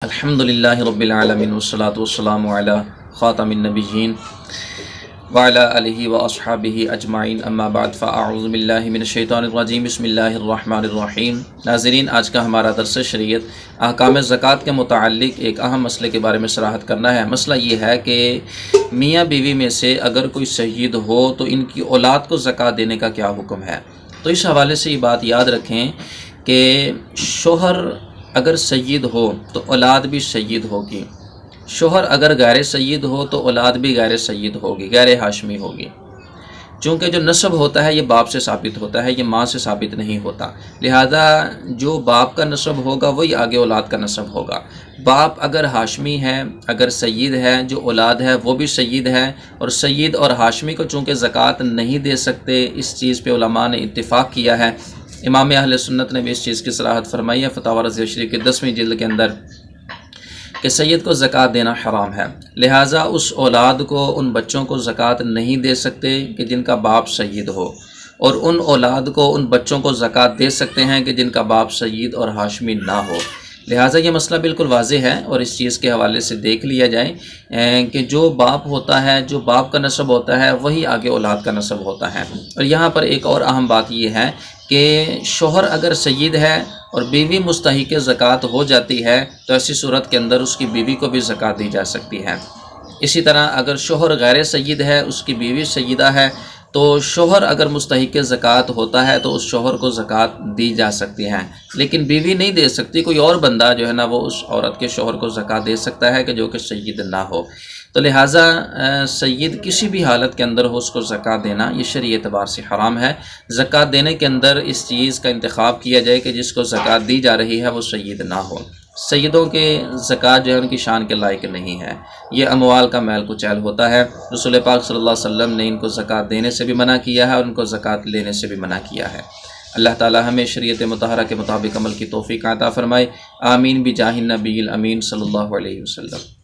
الحمدللہ رب العالمین والصلاة والسلام علی خاتم النبیین وعلی آلہ واصحابہ اجمعین، اما بعد فاعوذ باللہ من الشیطان الرجیم، بسم اللہ الرحمن الرحیم۔ ناظرین، آج کا ہمارا درس شریعت احکام زکوٰۃ کے متعلق ایک اہم مسئلے کے بارے میں صراحت کرنا ہے۔ مسئلہ یہ ہے کہ میاں بیوی میں سے اگر کوئی سید ہو تو ان کی اولاد کو زکوٰۃ دینے کا کیا حکم ہے۔ تو اس حوالے سے یہ بات یاد رکھیں کہ شوہر اگر سید ہو تو اولاد بھی سید ہوگی، شوہر اگر غیر سید ہو تو اولاد بھی غیر سید ہوگی، غیر ہاشمی ہوگی، چونکہ جو نسب ہوتا ہے یہ باپ سے ثابت ہوتا ہے، یہ ماں سے ثابت نہیں ہوتا، لہذا جو باپ کا نسب ہوگا وہی آگے اولاد کا نسب ہوگا۔ باپ اگر ہاشمی ہے، اگر سید ہے، جو اولاد ہے وہ بھی سید ہے، اور سید اور ہاشمی کو چونکہ زکوٰۃ نہیں دے سکتے، اس چیز پہ علماء نے اتفاق کیا ہے۔ امام اہل سنت نے بھی اس چیز کی صراحت فرمائی ہے فتاوی رضیہ شریف کی 10ویں جلد کے اندر کہ سید کو زکوٰۃ دینا حرام ہے، لہٰذا اس اولاد کو، ان بچوں کو زکوٰۃ نہیں دے سکتے کہ جن کا باپ سید ہو، اور ان اولاد کو، ان بچوں کو زکوٰۃ دے سکتے ہیں کہ جن کا باپ سید اور ہاشمی نہ ہو۔ لہٰذا یہ مسئلہ بالکل واضح ہے، اور اس چیز کے حوالے سے دیکھ لیا جائے کہ جو باپ ہوتا ہے، جو باپ کا نسب ہوتا ہے وہی آگے اولاد کا نسب ہوتا ہے۔ اور یہاں پر ایک اور اہم بات یہ ہے کہ شوہر اگر سید ہے اور بیوی مستحق زکوٰۃ ہو جاتی ہے تو ایسی صورت کے اندر اس کی بیوی کو بھی زکوٰۃ دی جا سکتی ہے۔ اسی طرح اگر شوہر غیر سید ہے، اس کی بیوی سیدہ ہے، تو شوہر اگر مستحق زکوٰۃ ہوتا ہے تو اس شوہر کو زکوٰۃ دی جا سکتی ہے، لیکن بیوی نہیں دے سکتی، کوئی اور بندہ جو ہے نا وہ اس عورت کے شوہر کو زکوٰۃ دے سکتا ہے کہ جو کہ سید نہ ہو۔ تو لہٰذا سید کسی بھی حالت کے اندر ہو اس کو زکوٰۃ دینا یہ شرعی اعتبار سے حرام ہے۔ زکوٰۃ دینے کے اندر اس چیز کا انتخاب کیا جائے کہ جس کو زکوٰۃ دی جا رہی ہے وہ سید نہ ہو۔ سیدوں کے زکوٰۃ جو ہے ان کی شان کے لائق نہیں ہے، یہ اموال کا میل کچیل ہوتا ہے۔ رسول پاک صلی اللہ علیہ وسلم نے ان کو زکوٰۃ دینے سے بھی منع کیا ہے اور ان کو زکوٰۃ لینے سے بھی منع کیا ہے۔ اللہ تعالی ہمیں شریعت مطہرہ کے مطابق عمل کی توفیق عطا فرمائے، آمین بجاہ النبی الامین صلی اللہ علیہ وسلم۔